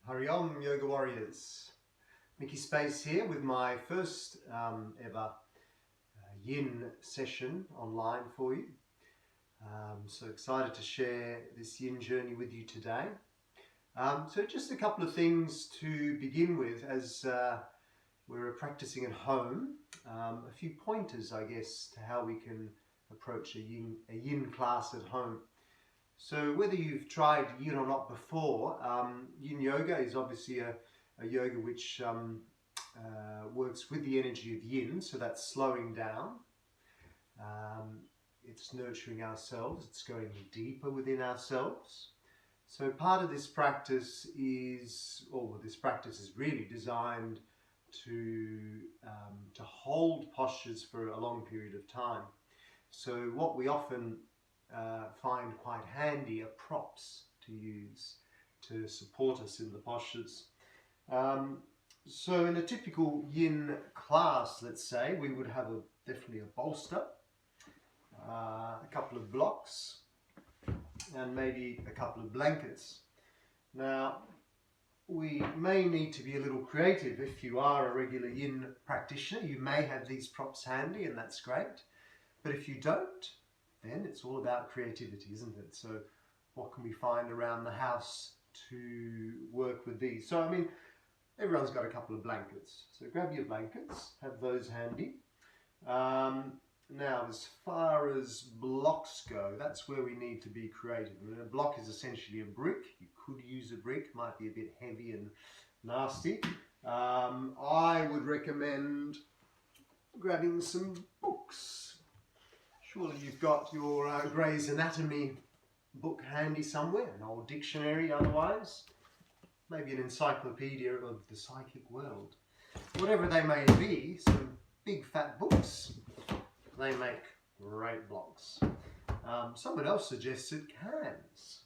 Hari Om, Yoga Warriors. Mickey Space here with my first ever yin session online for you. So excited to share this yin journey with you today. So just a couple of things to begin with as we're practicing at home. A few pointers, I guess, to how we can approach a yin class at home. So whether you've tried yin or not before, yin yoga is obviously a yoga which works with the energy of yin, so that's slowing down. It's nurturing ourselves, it's going deeper within ourselves. So part of this practice is, this practice is really designed to hold postures for a long period of time. So what we often find quite handy are props to use to support us in the postures. So in a typical yin class, let's say, we would have definitely a bolster, a couple of blocks, and maybe a couple of blankets. Now, we may need to be a little creative. If you are a regular yin practitioner, you may have these props handy, and that's great. But if you don't, then it's all about creativity, isn't it? So what can we find around the house to work with these? So, I mean, everyone's got a couple of blankets. So grab your blankets, have those handy. Now, as far as blocks go, that's where we need to be creative. I mean, a block is essentially a brick. You could use a brick, might be a bit heavy and nasty. I would recommend grabbing some books. Surely you've got your Gray's Anatomy book handy somewhere, an old dictionary otherwise, maybe an encyclopedia of the psychic world. Whatever they may be, some big fat books, they make great blocks. Someone else suggested cans.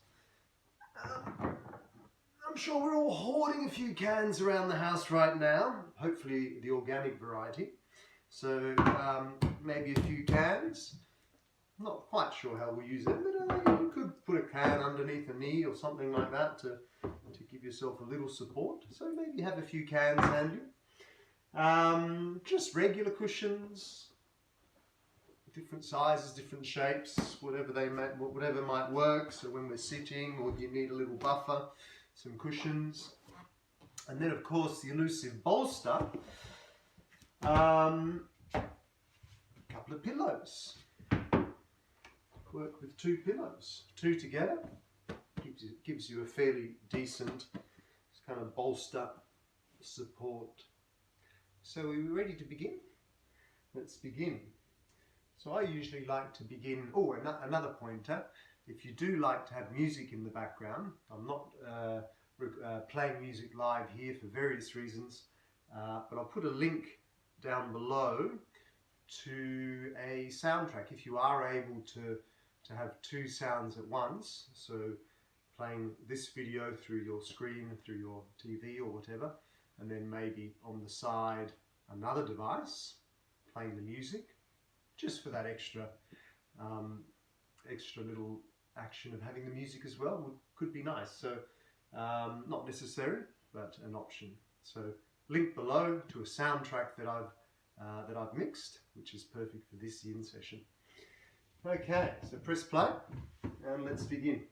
I'm sure we're all hoarding a few cans around the house right now, hopefully the organic variety. So maybe a few cans. Not quite sure how we'll use it, but you could put a can underneath a knee or something like that to give yourself a little support. So maybe have a few cans handy. Just regular cushions, different sizes, different shapes, whatever might work. So when we're sitting or you need a little buffer, some cushions. And then of course the elusive bolster, a couple of pillows. Work with two pillows, two together, gives you a fairly decent kind of bolster support. So are we ready to begin? Let's begin. So I usually like to begin, another pointer, if you do like to have music in the background, I'm not playing music live here for various reasons, but I'll put a link down below to a soundtrack if you are able to have two sounds at once, so playing this video through your screen, through your TV or whatever, and then maybe on the side another device playing the music, just for that extra little action of having the music as well could be nice. So not necessary, but an option. So link below to a soundtrack that I've mixed, which is perfect for this yin session. Okay, so press play and let's begin.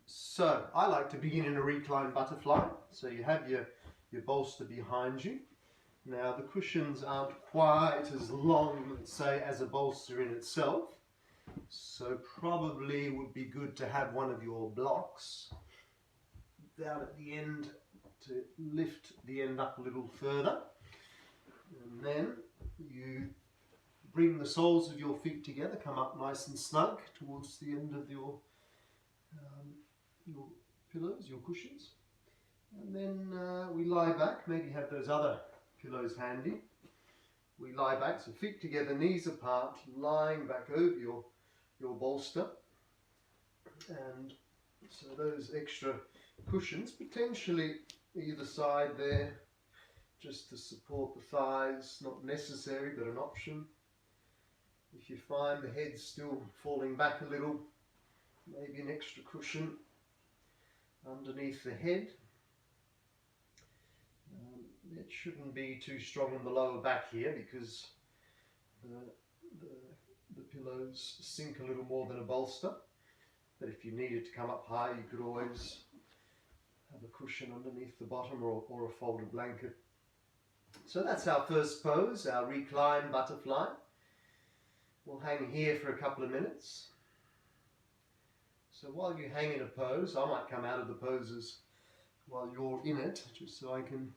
So I like to begin in a reclined butterfly. So you have your bolster behind you. Now the cushions aren't quite as long, let's say, as a bolster in itself. So probably would be good to have one of your blocks down at the end to lift the end up a little further. And then you bring the soles of your feet together, come up nice and snug towards the end of your pillows, your cushions. And then we lie back, maybe have those other pillows handy. We lie back, so feet together, knees apart, lying back over your bolster. And so those extra cushions, potentially either side there, just to support the thighs, not necessary, but an option. If you find the head still falling back a little, maybe an extra cushion underneath the head. it shouldn't be too strong on the lower back here because the pillows sink a little more than a bolster. But if you needed to come up high, you could always have a cushion underneath the bottom or a folded blanket. So that's our first pose, our reclined butterfly. We'll hang here for a couple of minutes. So while you hang in a pose, I might come out of the poses while you're in it, just so I can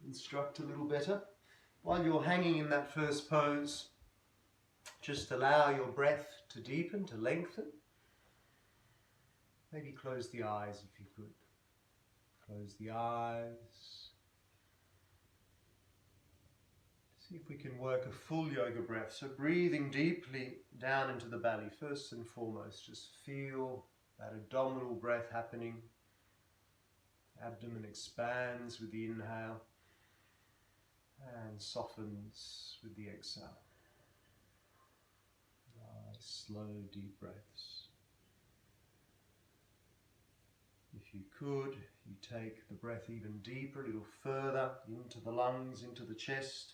instruct a little better. While you're hanging in that first pose, just allow your breath to deepen, to lengthen. Maybe close the eyes if you could. Close the eyes. See if we can work a full yoga breath. So breathing deeply down into the belly, first and foremost. Just feel that abdominal breath happening. Abdomen expands with the inhale and softens with the exhale. Nice, slow, deep breaths. If you could, you take the breath even deeper, a little further into the lungs, into the chest.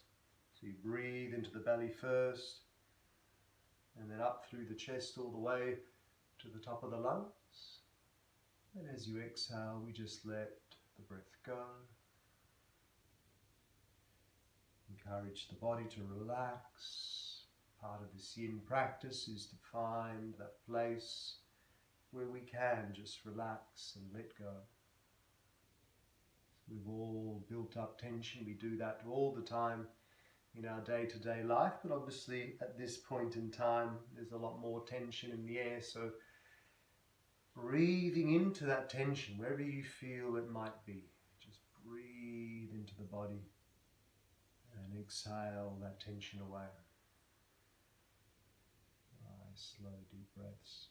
So you breathe into the belly first, and then up through the chest all the way to the top of the lungs. And as you exhale, we just let the breath go. Encourage the body to relax. Part of this yin practice is to find that place where we can just relax and let go. We've all built up tension. We do that all the time in our day-to-day life, but obviously at this point in time there's a lot more tension in the air, so breathing into that tension wherever you feel it might be, just breathe into the body and exhale that tension away. Nice, slow, deep breaths.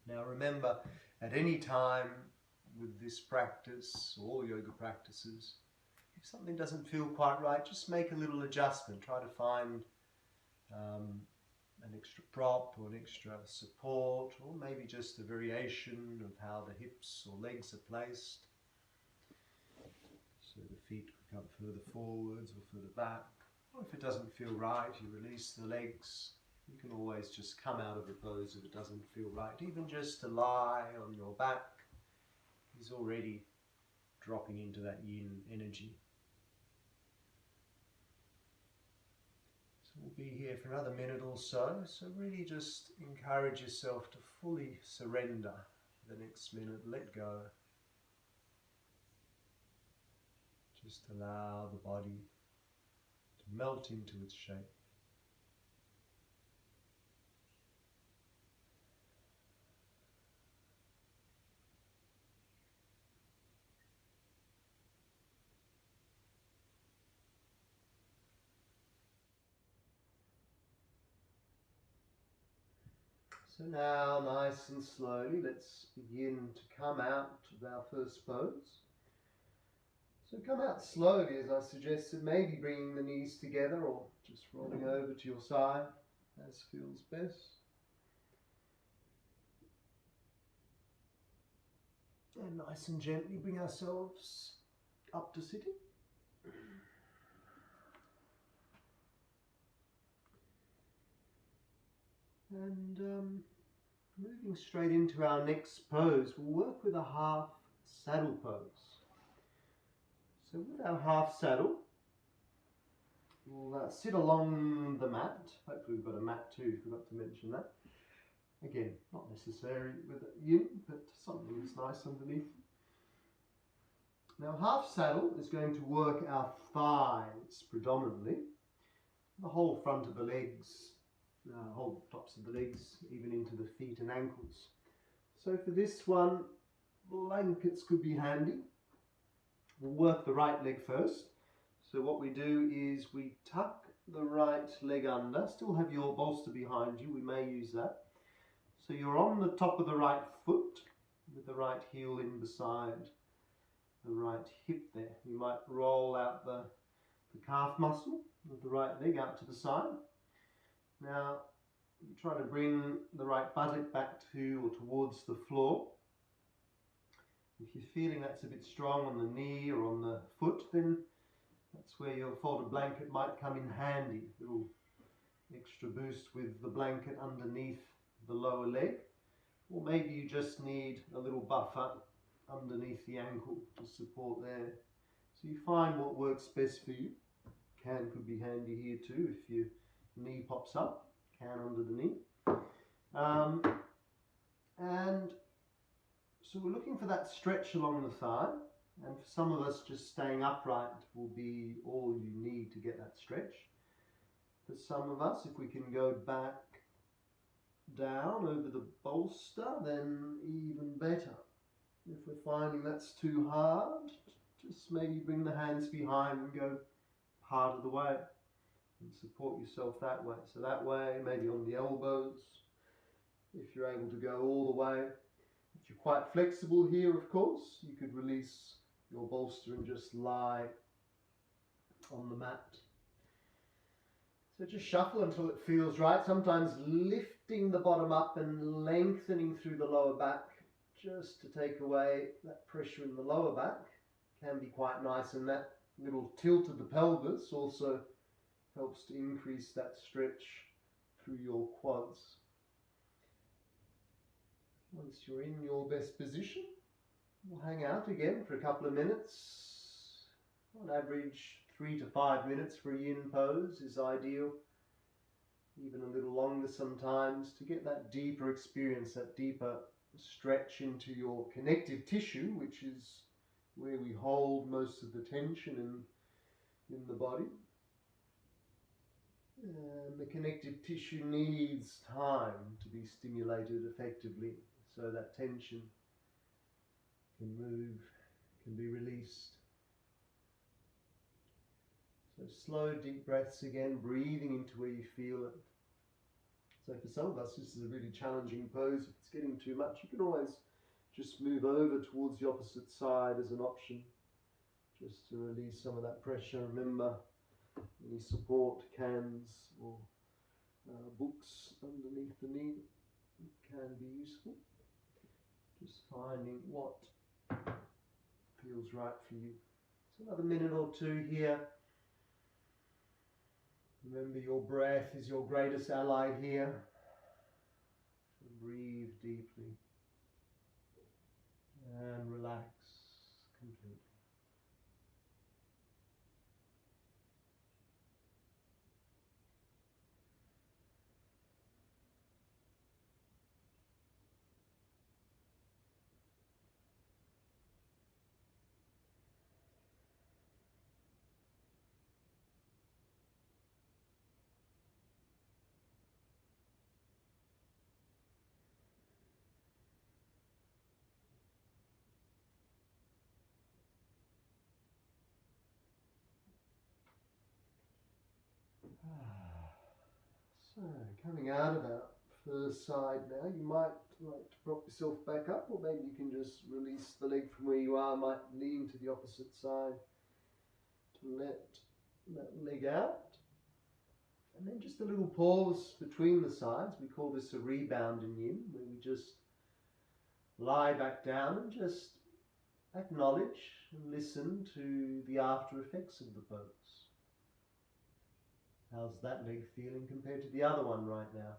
Now remember, at any time with this practice, all yoga practices, if something doesn't feel quite right, just make a little adjustment. Try to find an extra prop or an extra support, or maybe just a variation of how the hips or legs are placed. So the feet could come further forwards or further back. Or if it doesn't feel right, you release the legs. You can always just come out of the pose if it doesn't feel right. Even just to lie on your back is already dropping into that yin energy. So we'll be here for another minute or so. So really just encourage yourself to fully surrender the next minute. Let go. Just allow the body to melt into its shape. So now, nice and slowly, let's begin to come out of our first pose. So come out slowly, as I suggested, maybe bringing the knees together or just rolling over to your side, as feels best. And nice and gently bring ourselves up to sitting. And moving straight into our next pose, we'll work with a half saddle pose. So with our half saddle, we'll sit along the mat. Hopefully we've got a mat too, forgot to mention that. Again, not necessary with yin, but something that's nice underneath. Now half saddle is going to work our thighs predominantly, the whole front of the legs, whole tops of the legs, even into the feet and ankles. So for this one, blankets could be handy. We'll work the right leg first. So what we do is we tuck the right leg under, still have your bolster behind you, we may use that. So you're on the top of the right foot with the right heel in beside the right hip there. You might roll out the calf muscle of the right leg out to the side. Now, you try to bring the right buttock back to or towards the floor. If you're feeling that's a bit strong on the knee or on the foot, then That's where your folded blanket might come in handy. A little extra boost with the blanket underneath the lower leg. Or maybe you just need a little buffer underneath the ankle to support there. So you find what works best for you. Can could be handy here too if your knee pops up. Can under the knee. And so we're looking for that stretch along the thigh. And for some of us, just staying upright will be all you need to get that stretch. For some of us, if we can go back down over the bolster, then even better. If we're finding that's too hard, just maybe bring the hands behind and go part of the way and support yourself that way. So that way, maybe on the elbows, if you're able to go all the way. If you're quite flexible here, of course, you could release your bolster and just lie on the mat. So just shuffle until it feels right. Sometimes lifting the bottom up and lengthening through the lower back just to take away that pressure in the lower back can be quite nice, and that little tilt of the pelvis also helps to increase that stretch through your quads. Once you're in your best position, we'll hang out again for a couple of minutes. On average, 3 to 5 minutes for a yin pose is ideal. Even a little longer sometimes to get that deeper experience, that deeper stretch into your connective tissue, which is where we hold most of the tension in the body. And the connective tissue needs time to be stimulated effectively so that tension can move, can be released. So slow, deep breaths again, breathing into where you feel it. So for some of us, this is a really challenging pose. If it's getting too much, you can always just move over towards the opposite side as an option, just to release some of that pressure. Remember, any support, cans or books underneath the knee can be useful. Just finding what feels right for you. So another minute or two here. Remember, your breath is your greatest ally here. So breathe deeply and relax completely. So, coming out of our first side now, you might like to prop yourself back up, or maybe you can just release the leg from where you are, might lean to the opposite side to let that leg out. And then just a little pause between the sides. We call this a rebound in yin, where we just lie back down and just acknowledge and listen to the after effects of the pose. How's that leg feeling compared to the other one right now?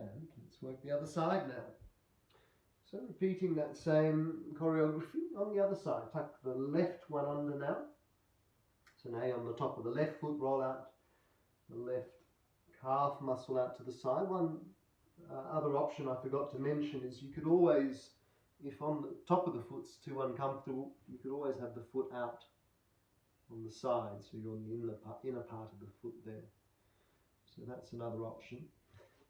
And let's work the other side now. So repeating that same choreography on the other side. Tuck the left one under now. So now you're on the top of the left foot, roll out the left calf muscle out to the side. One other option I forgot to mention is you could always, if on the top of the foot's too uncomfortable, you could always have the foot out on the side, so you're on the inner part of the foot there. So that's another option.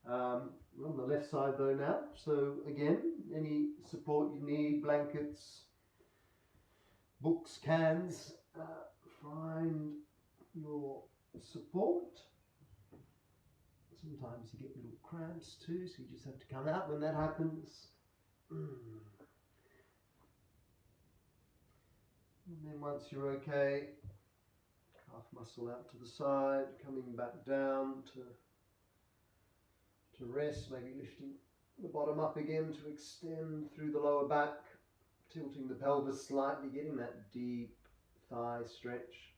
On the left side though now. So again, any support you need, blankets, books, cans, find your support. Sometimes you get little cramps too, so you just have to come out when that happens. And then once you're okay, calf muscle out to the side, coming back down to rest, maybe lifting the bottom up again to extend through the lower back, tilting the pelvis slightly, getting that deep thigh stretch.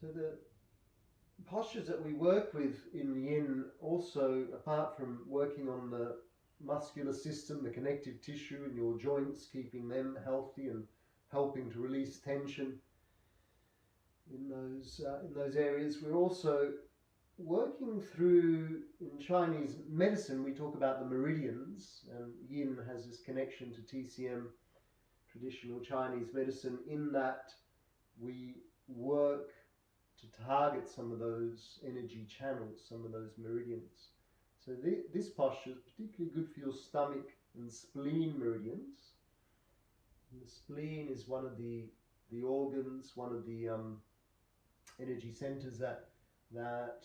So the postures that we work with in yin also, apart from working on the muscular system, the connective tissue in your joints, keeping them healthy and helping to release tension in those areas, we're also working through, in Chinese medicine, we talk about the meridians, and yin has this connection to TCM, traditional Chinese medicine, in that we work to target some of those energy channels, some of those meridians. So this posture is particularly good for your stomach and spleen meridians. And the spleen is one of the organs, one of the energy centers that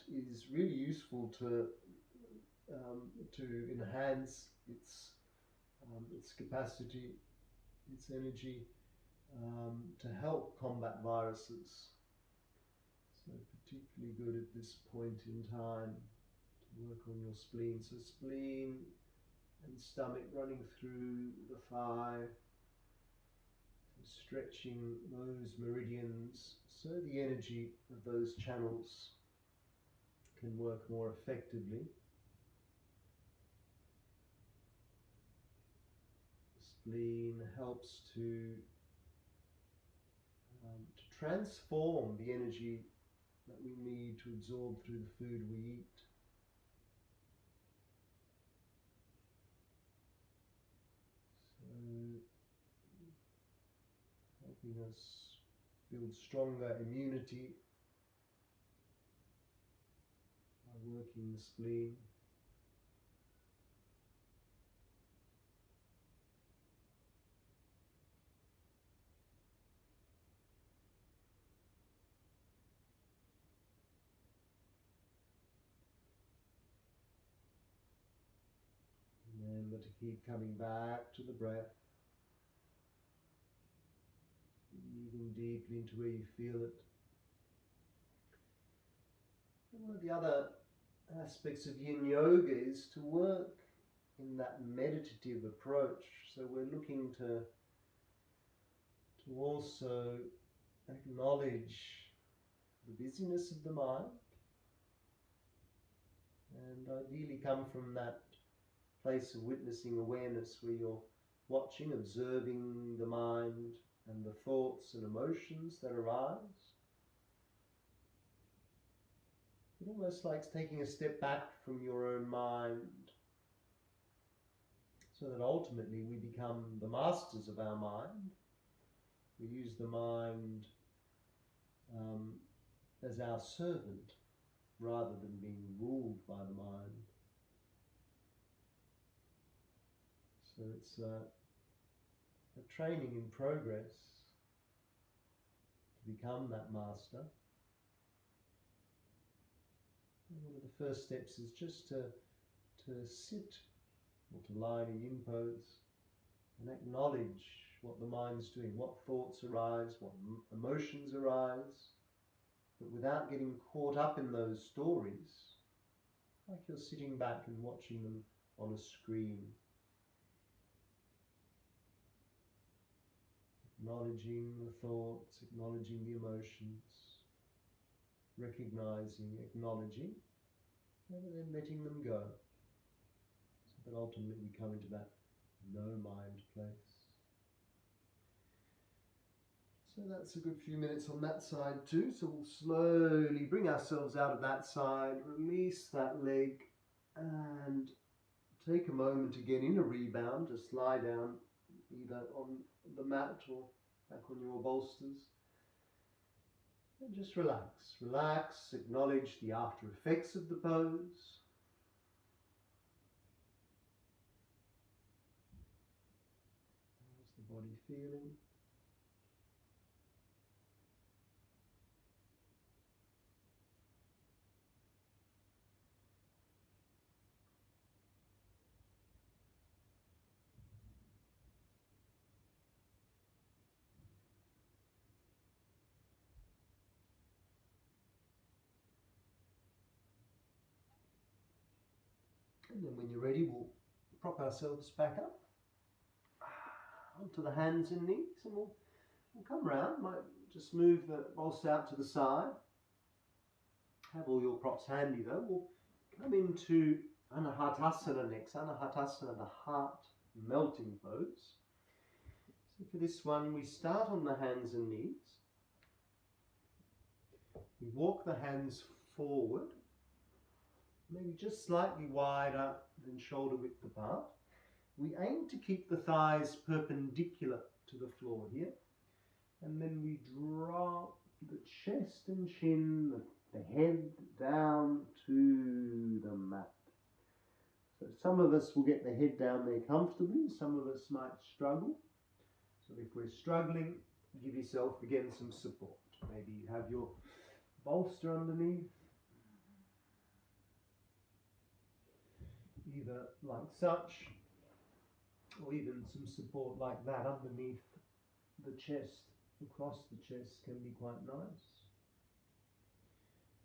is really useful to enhance its capacity, its energy, to help combat viruses. So particularly good at this point in time to work on your spleen. So spleen and stomach running through the thigh, stretching those meridians so the energy of those channels can work more effectively. The spleen helps to transform the energy that we need to absorb through the food we eat. So helping us build stronger immunity by working the spleen. Remember to keep coming back to the breath, breathing deeply into where you feel it. And one of the other aspects of yin yoga is to work in that meditative approach. So we're looking to also acknowledge the busyness of the mind, and ideally come from that place of witnessing awareness where you're watching, observing the mind and the thoughts and emotions that arise. It almost like taking a step back from your own mind, so that ultimately we become the masters of our mind. We use the mind as our servant rather than being ruled by the mind. So it's a training in progress to become that master. And one of the first steps is just to sit or to lie in a yin pose and acknowledge what the mind's doing, what thoughts arise, what emotions arise, but without getting caught up in those stories, like you're sitting back and watching them on a screen. Acknowledging the thoughts, acknowledging the emotions, recognizing, acknowledging, and then letting them go, so that ultimately we come into that no mind place. So that's a good few minutes on that side too. So we'll slowly bring ourselves out of that side, release that leg, and take a moment again in a rebound. Just lie down either on the mat or back on your bolsters. And just relax. Relax, acknowledge the after effects of the pose. How's the body feeling? And then when you're ready, we'll prop ourselves back up onto the hands and knees, and we'll come round. Might just move the bolster out to the side. Have all your props handy though. We'll come into Anahatasana next. Anahatasana, the heart melting pose. So for this one, we start on the hands and knees. We walk the hands forward, maybe just slightly wider than shoulder width apart. We aim to keep the thighs perpendicular to the floor here. And then we drop the chest and chin, the head down to the mat. So some of us will get the head down there comfortably, some of us might struggle. So if we're struggling, give yourself again some support. Maybe you have your bolster underneath, either like such, or even some support like that underneath the chest, across the chest can be quite nice.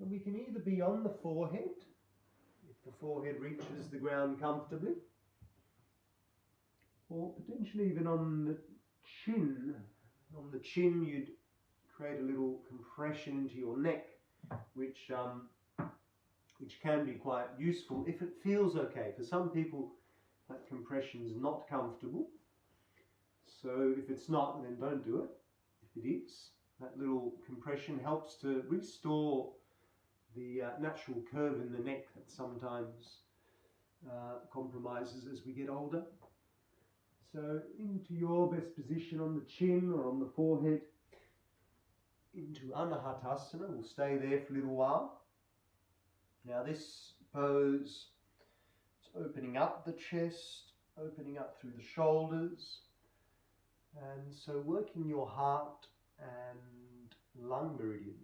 And we can either be on the forehead, if the forehead reaches the ground comfortably, or potentially even on the chin. On the chin you'd create a little compression into your neck, which can be quite useful if it feels okay. For some people that compression is not comfortable, so if it's not, then don't do it. If it is, that little compression helps to restore the natural curve in the neck that sometimes compromises as we get older. So into your best position on the chin or on the forehead, into Anahatasana. We'll stay there for a little while. Now this pose is opening up the chest, opening up through the shoulders, and so working your heart and lung meridians.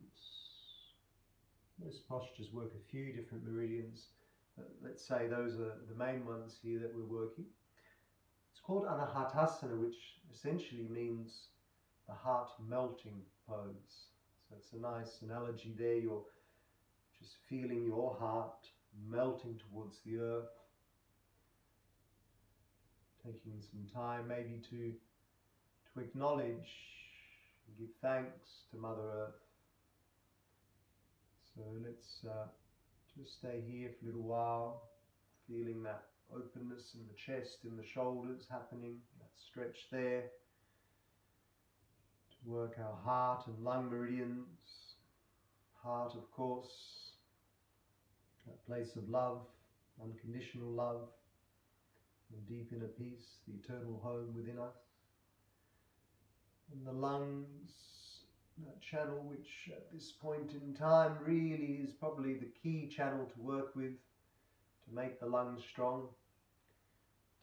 Most postures work a few different meridians, but let's say those are the main ones here that we're working. It's called Anahatasana, which essentially means the heart melting pose. So it's a nice analogy there. You're just feeling your heart melting towards the earth, taking some time maybe to acknowledge and give thanks to Mother Earth. So let's just stay here for a little while, feeling that openness in the chest, in the shoulders happening, that stretch there, to work our heart and lung meridians. Heart, of course, that place of love, unconditional love, and deep inner peace, the eternal home within us. And the lungs, that channel which at this point in time really is probably the key channel to work with, to make the lungs strong,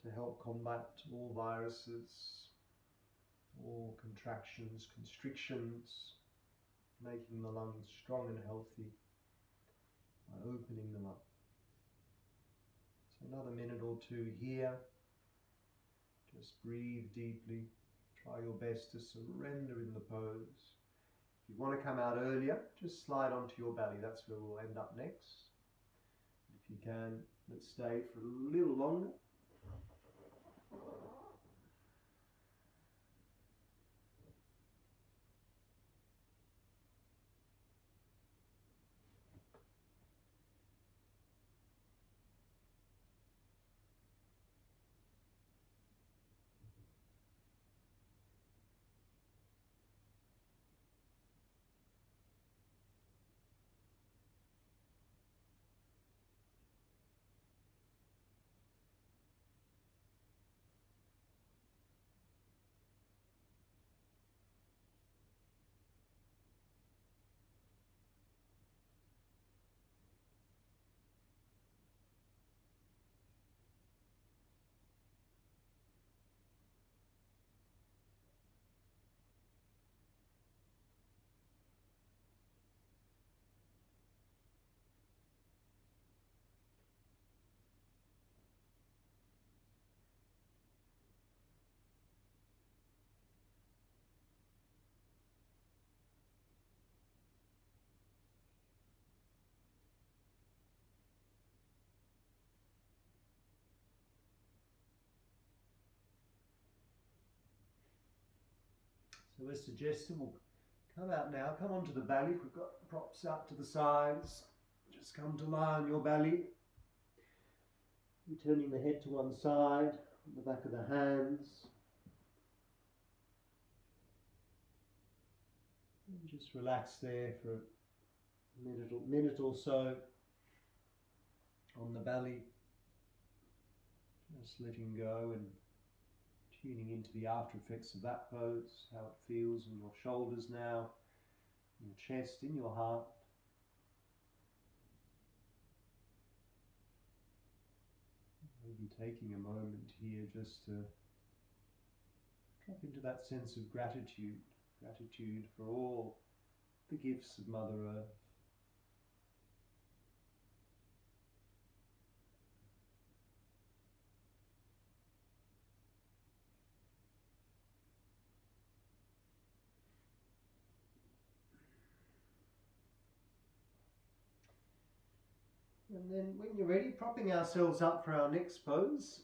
to help combat all viruses, all contractions, constrictions, making the lungs strong and healthy by opening them up. So another minute or two here. Just breathe deeply. Try your best to surrender in the pose. If you want to come out earlier, just slide onto your belly. That's where we'll end up next. If you can, let's stay for a little longer. So we're suggesting we'll come out now, come onto the belly. If we've got props out to the sides, just come to lie on your belly. You're turning the head to one side, on the back of the hands. And just relax there for a minute or so on the belly. Just letting go and tuning into the after effects of that pose, how it feels in your shoulders now, in your chest, in your heart. Maybe taking a moment here just to drop into that sense of gratitude, gratitude for all the gifts of Mother Earth. And then when you're ready, propping ourselves up for our next pose,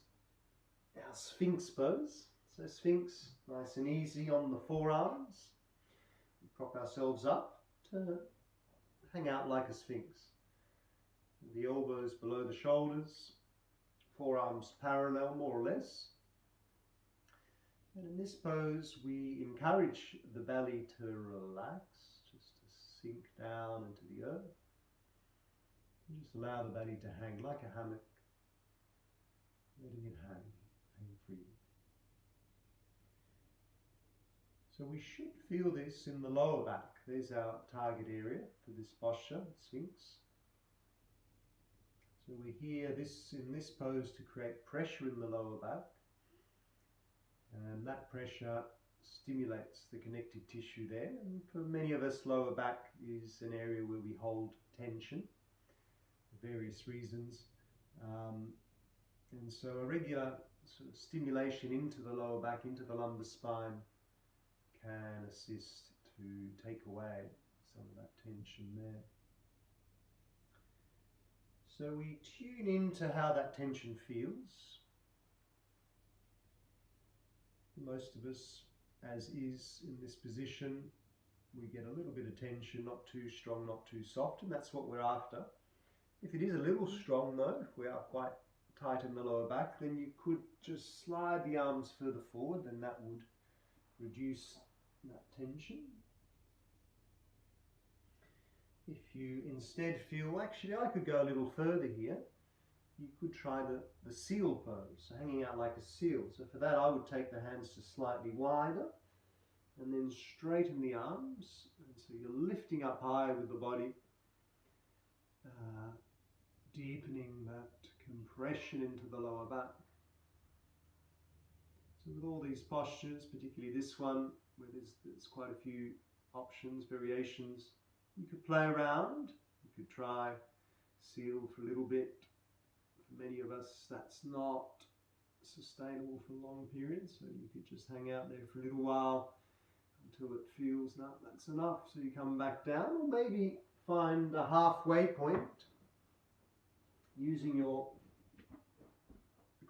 our Sphinx pose. So Sphinx, nice and easy on the forearms. We prop ourselves up to hang out like a Sphinx. The elbows below the shoulders, forearms parallel more or less. And in this pose we encourage the belly to relax, just to sink down into the earth. And just allow the belly to hang like a hammock, letting it hang freely. So we should feel this in the lower back. There's our target area for this posture, Sphinx. So we're here in this pose to create pressure in the lower back, and that pressure stimulates the connective tissue there. And for many of us, lower back is an area where we hold tension for various reasons, and so a regular sort of stimulation into the lower back, into the lumbar spine, can assist to take away some of that tension there. So we tune into how that tension feels. For most of us, as is in this position, we get a little bit of tension, not too strong, not too soft, and that's what we're after. If it is a little strong though, if we are quite tight in the lower back, then you could just slide the arms further forward, then that would reduce that tension. If you instead feel, actually I could go a little further here, you could try the seal pose, so hanging out like a seal. So for that I would take the hands just slightly wider and then straighten the arms, and so you're lifting up high with the body, deepening that compression into the lower back. So with all these postures, particularly this one, where there's quite a few options, variations, you could play around. You could try seal for a little bit. For many of us, that's not sustainable for long periods, so you could just hang out there for a little while until it feels, no, that's enough, so you come back down, or maybe find a halfway point using your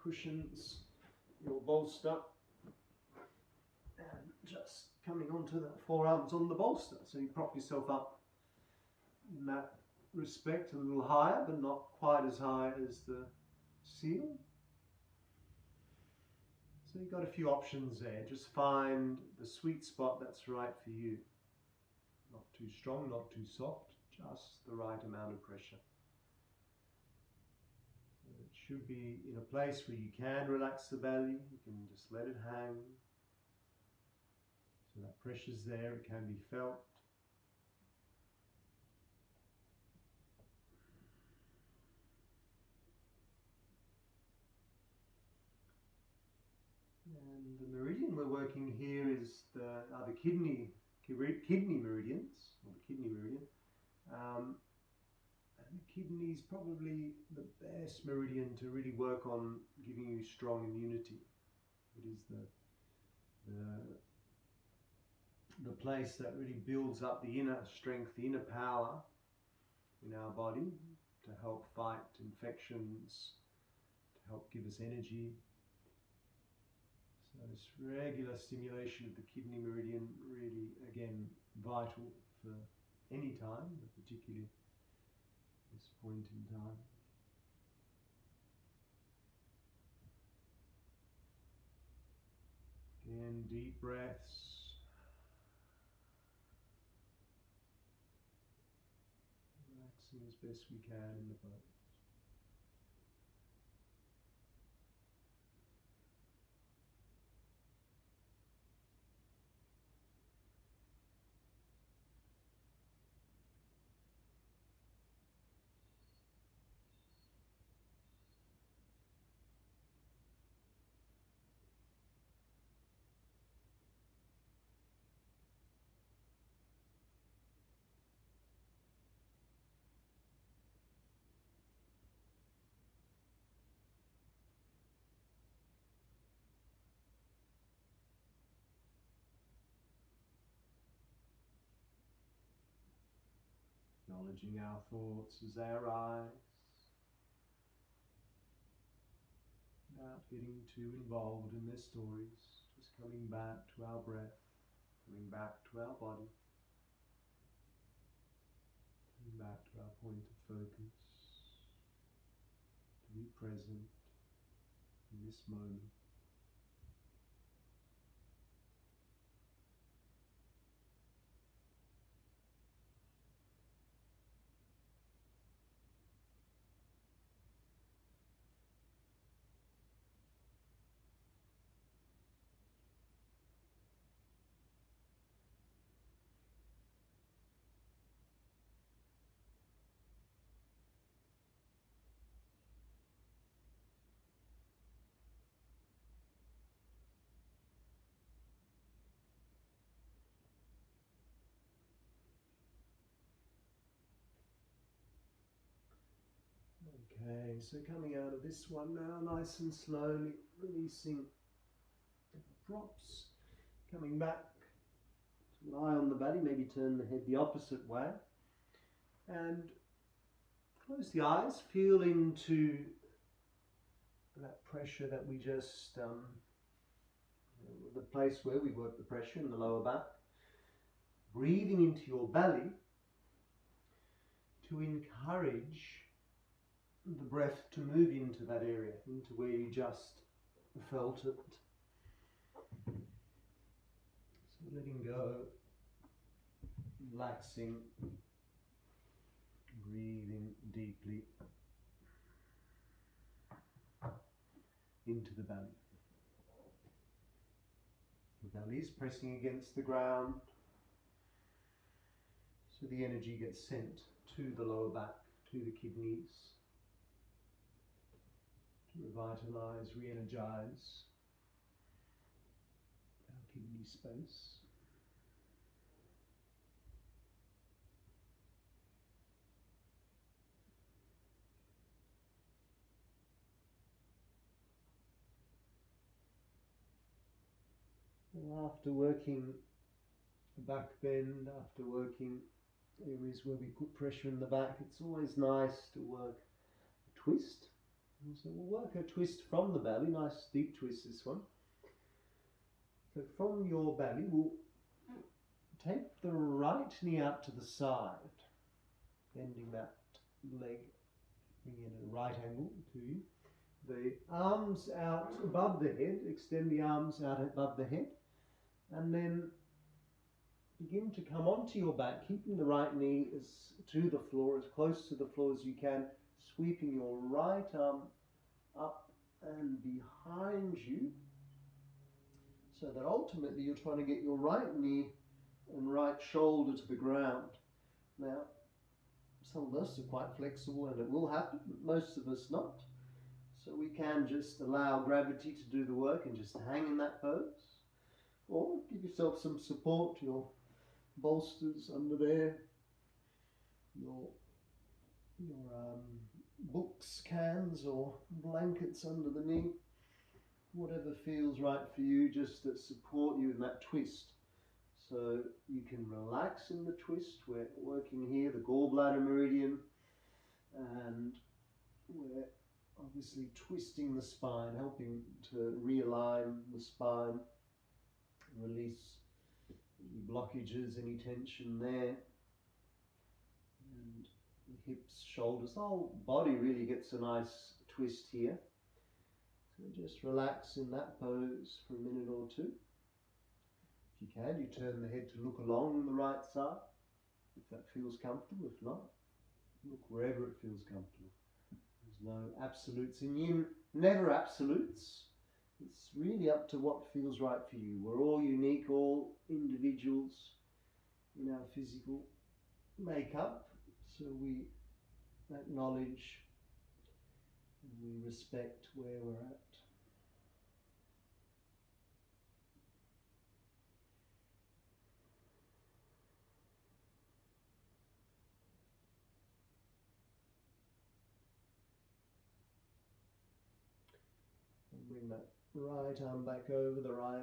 cushions, your bolster, and just coming onto the forearms on the bolster. So you prop yourself up in that respect, a little higher, but not quite as high as the seal. So you've got a few options there. Just find the sweet spot that's right for you. Not too strong, not too soft, just the right amount of pressure. So it should be in a place where you can relax the belly. You can just let it hang. So that pressure's there, it can be felt. And the meridian we're working here is the kidney meridians, or the kidney meridian. And the kidney is probably the best meridian to really work on giving you strong immunity. It is the place that really builds up the inner strength, the inner power in our body to help fight infections, to help give us energy. So This regular stimulation of the kidney meridian, really, again, vital for any time, but particularly this point in time. Again, deep breaths. Relaxing as best we can in the bones. Acknowledging our thoughts as they arise, without getting too involved in their stories, just coming back to our breath, coming back to our body, coming back to our point of focus, to be present in this moment. Okay, so coming out of this one now, nice and slowly, releasing drops, coming back to lie on the belly, maybe turn the head the opposite way, and close the eyes, feel into that pressure that we just, the place where we work the pressure in the lower back, breathing into your belly to encourage the breath to move into that area, into where you just felt it. So letting go, relaxing, breathing deeply into the belly. The belly is pressing against the ground, so the energy gets sent to the lower back, to the kidneys, to revitalize, re-energize our kidney space. And after working the back bend, after working areas where we put pressure in the back, it's always nice to work a twist. And so we'll work a twist from the belly, nice deep twist this one. So from your belly, we'll take the right knee out to the side, bending that leg, bringing it at a right angle to you. The arms out above the head, extend the arms out above the head, and then begin to come onto your back, keeping the right knee to the floor, as close to the floor as you can, sweeping your right arm up and behind you, so that ultimately you're trying to get your right knee and right shoulder to the ground. Now, some of us are quite flexible and it will happen, but most of us not. So we can just allow gravity to do the work and just hang in that pose. Or give yourself some support, your bolsters under there, your books, cans or blankets under the knee, whatever feels right for you, just to support you in that twist. So you can relax in the twist. We're working here the gallbladder meridian, and we're obviously twisting the spine, helping to realign the spine, release any blockages, any tension there. And the hips, shoulders, the whole body really gets a nice twist here. So just relax in that pose for a minute or two. If you can, you turn the head to look along the right side, if that feels comfortable. If not, look wherever it feels comfortable. There's no absolutes in yin, never absolutes. It's really up to what feels right for you. We're all unique, all individuals in our physical makeup, so we acknowledge and we respect where we're at. And bring that right arm back over, the right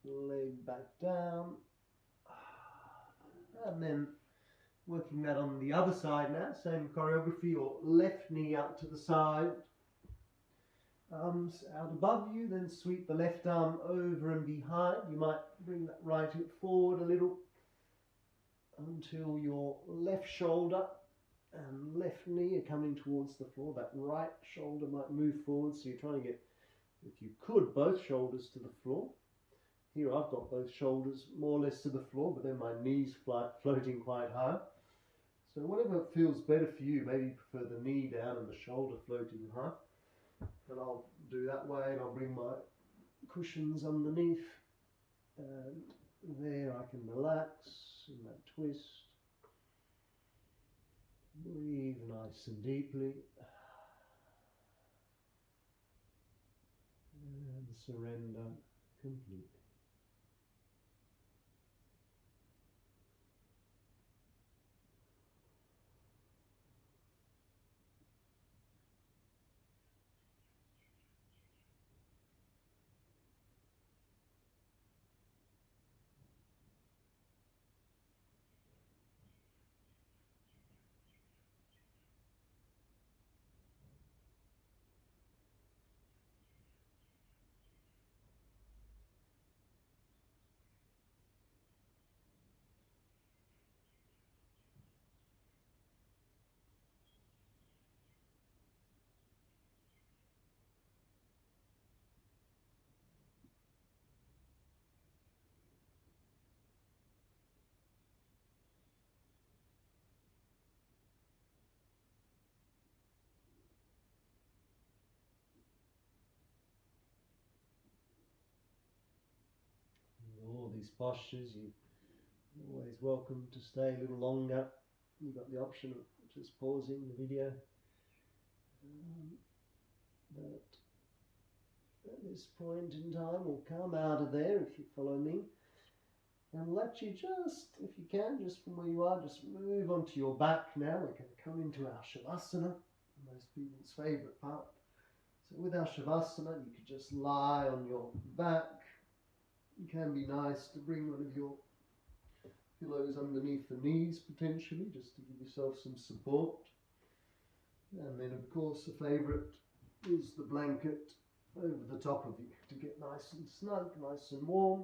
leg back down, and then working that on the other side now, same choreography, your left knee out to the side, arms out above you, then sweep the left arm over and behind. You might bring that right hip forward a little until your left shoulder and left knee are coming towards the floor. That right shoulder might move forward, so you're trying to get, if you could, both shoulders to the floor. Here I've got both shoulders more or less to the floor, but then my knees floating quite high. So whatever feels better for you, maybe you prefer the knee down and the shoulder floating high. But I'll do that way, and I'll bring my cushions underneath. And there I can relax in that twist. Breathe nice and deeply. And surrender completely. All these postures, you're always welcome to stay a little longer. You've got the option of just pausing the video. But at this point in time, we'll come out of there, if you follow me, and let you just, if you can, just from where you are, just move onto your back now. We're going to come into our Shavasana, most people's favourite part. So with our Shavasana, you could just lie on your back. It can be nice to bring one of your pillows underneath the knees, potentially, just to give yourself some support. And then, of course, the favourite is the blanket over the top of you to get nice and snug, nice and warm.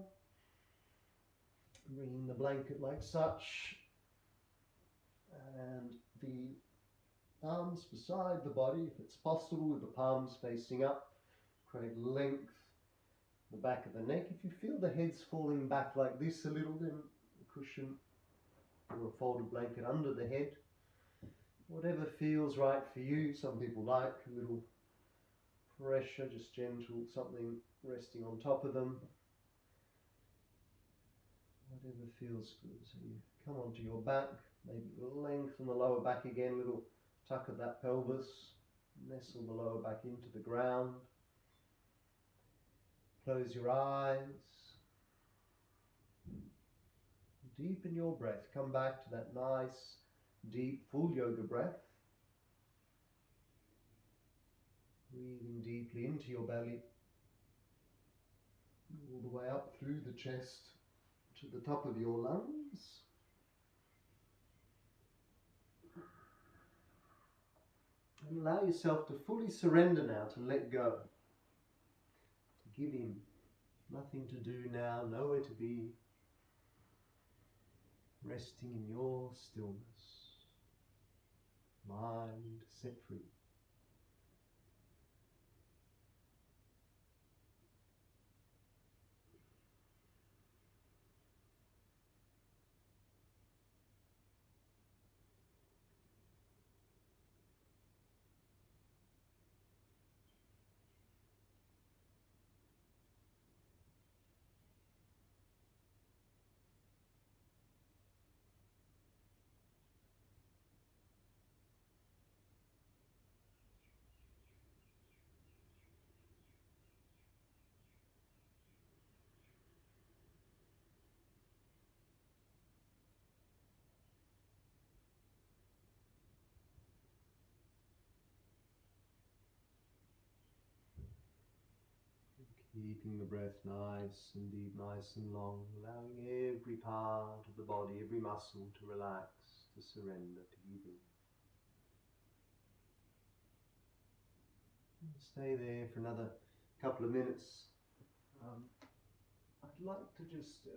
Bringing the blanket like such, and the arms beside the body, if it's possible, with the palms facing up. Create length, the back of the neck. If you feel the head's falling back like this a little, then a cushion or a folded blanket under the head. Whatever feels right for you. Some people like a little pressure, just gentle, something resting on top of them. Whatever feels good. So you come onto your back, maybe lengthen the lower back again, little tuck of that pelvis, nestle the lower back into the ground. Close your eyes. Deepen your breath. Come back to that nice, deep, full yoga breath. Breathing deeply into your belly, all the way up through the chest to the top of your lungs. And allow yourself to fully surrender now, to let go. To give in. Nothing to do now, nowhere to be. Resting in your stillness. Mind set free. Keeping the breath nice and deep, nice and long, allowing every part of the body, every muscle to relax, to surrender, to give in. And stay there for another couple of minutes. I'd like to just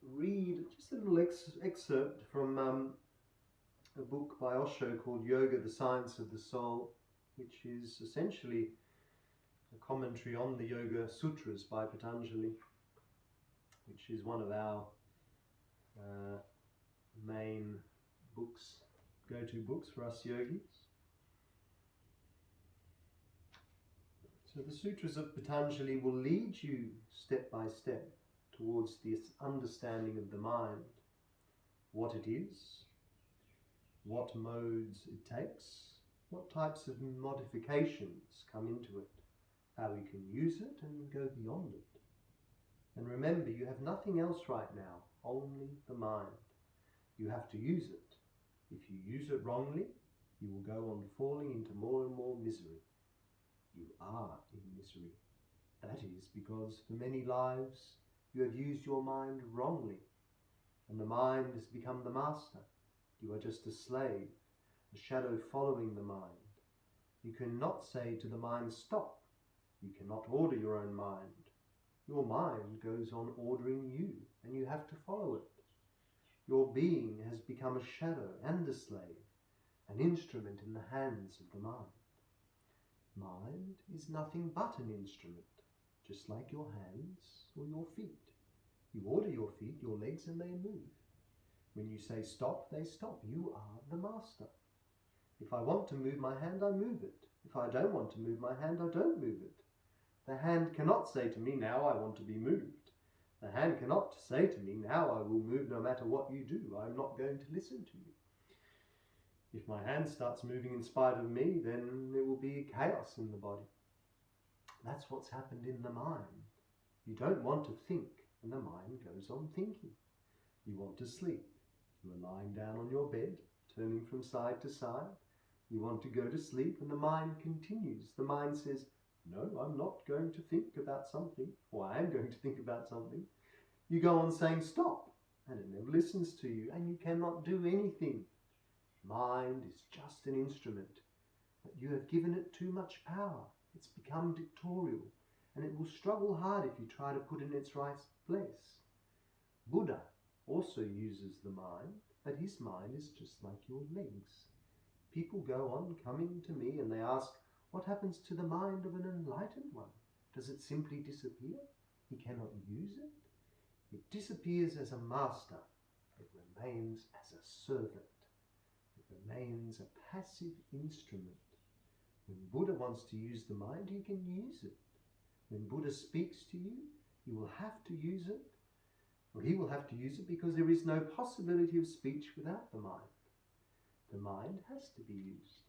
read just a little excerpt from a book by Osho called Yoga, the Science of the Soul, which is essentially a commentary on the Yoga Sutras by Patanjali, which is one of our main books, go-to books for us yogis. So the Sutras of Patanjali will lead you step by step towards this understanding of the mind, what it is, what modes it takes, what types of modifications come into it, how we can use it and go beyond it. And remember, you have nothing else right now, only the mind. You have to use it. If you use it wrongly, you will go on falling into more and more misery. You are in misery. That is because for many lives you have used your mind wrongly, and the mind has become the master. You are just a slave, a shadow following the mind. You cannot say to the mind, stop. You cannot order your own mind. Your mind goes on ordering you, and you have to follow it. Your being has become a shadow and a slave, an instrument in the hands of the mind. Mind is nothing but an instrument, just like your hands or your feet. You order your feet, your legs, and they move. When you say stop, they stop. You are the master. If I want to move my hand, I move it. If I don't want to move my hand, I don't move it. The hand cannot say to me, now I want to be moved. The hand cannot say to me, now I will move no matter what you do. I'm not going to listen to you. If my hand starts moving in spite of me, then there will be chaos in the body. That's what's happened in the mind. You don't want to think, and the mind goes on thinking. You want to sleep. You are lying down on your bed, turning from side to side. You want to go to sleep, and the mind continues. The mind says, no, I'm not going to think about something, or I am going to think about something. You go on saying stop, and it never listens to you, and you cannot do anything. Mind is just an instrument, but you have given it too much power. It's become dictatorial, and it will struggle hard if you try to put it in its right place. Buddha also uses the mind, but his mind is just like your legs. People go on coming to me and they ask, what happens to the mind of an enlightened one? Does it simply disappear? He cannot use it? It disappears as a master. It remains as a servant. It remains a passive instrument. When Buddha wants to use the mind, he can use it. When Buddha speaks to you, you will have to use it. Or he will have to use it because there is no possibility of speech without the mind. The mind has to be used.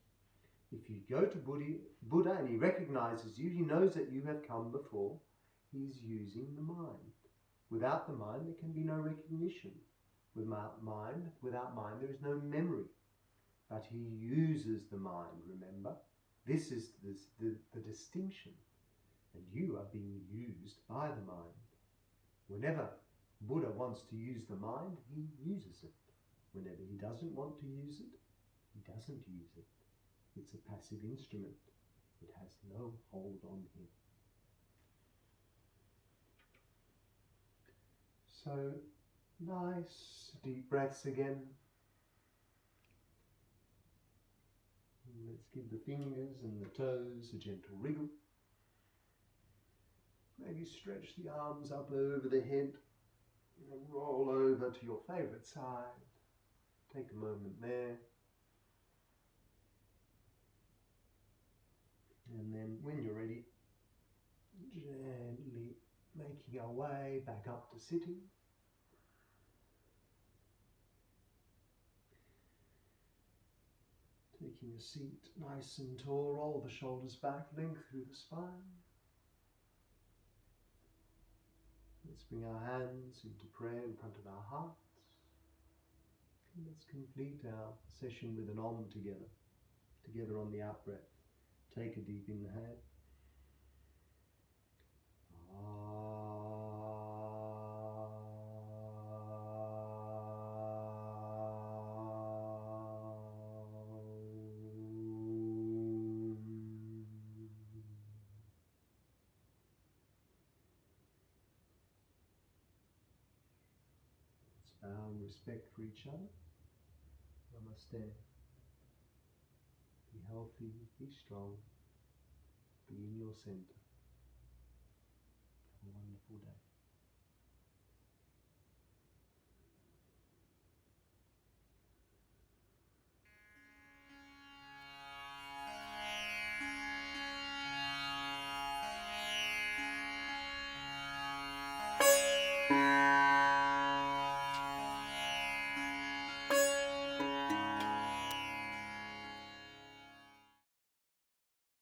If you go to Buddha and he recognizes you, he knows that you have come before, he's using the mind. Without the mind, there can be no recognition. Without mind, there is no memory. But he uses the mind, remember? This is the distinction. And you are being used by the mind. Whenever Buddha wants to use the mind, he uses it. Whenever he doesn't want to use it, he doesn't use it. It's a passive instrument. It has no hold on him. So, nice deep breaths again. And let's give the fingers and the toes a gentle wriggle. Maybe stretch the arms up over the head and roll over to your favourite side. Take a moment there. And then when you're ready, gently making our way back up to sitting. Taking a seat nice and tall, roll the shoulders back, length through the spine. Let's bring our hands into prayer in front of our hearts. And let's complete our session with an Om together. Together on the out breath. Take a deep inhale. Let's bow in respect for each other. Namaste. Be healthy, be strong, be in your center. Have a wonderful day.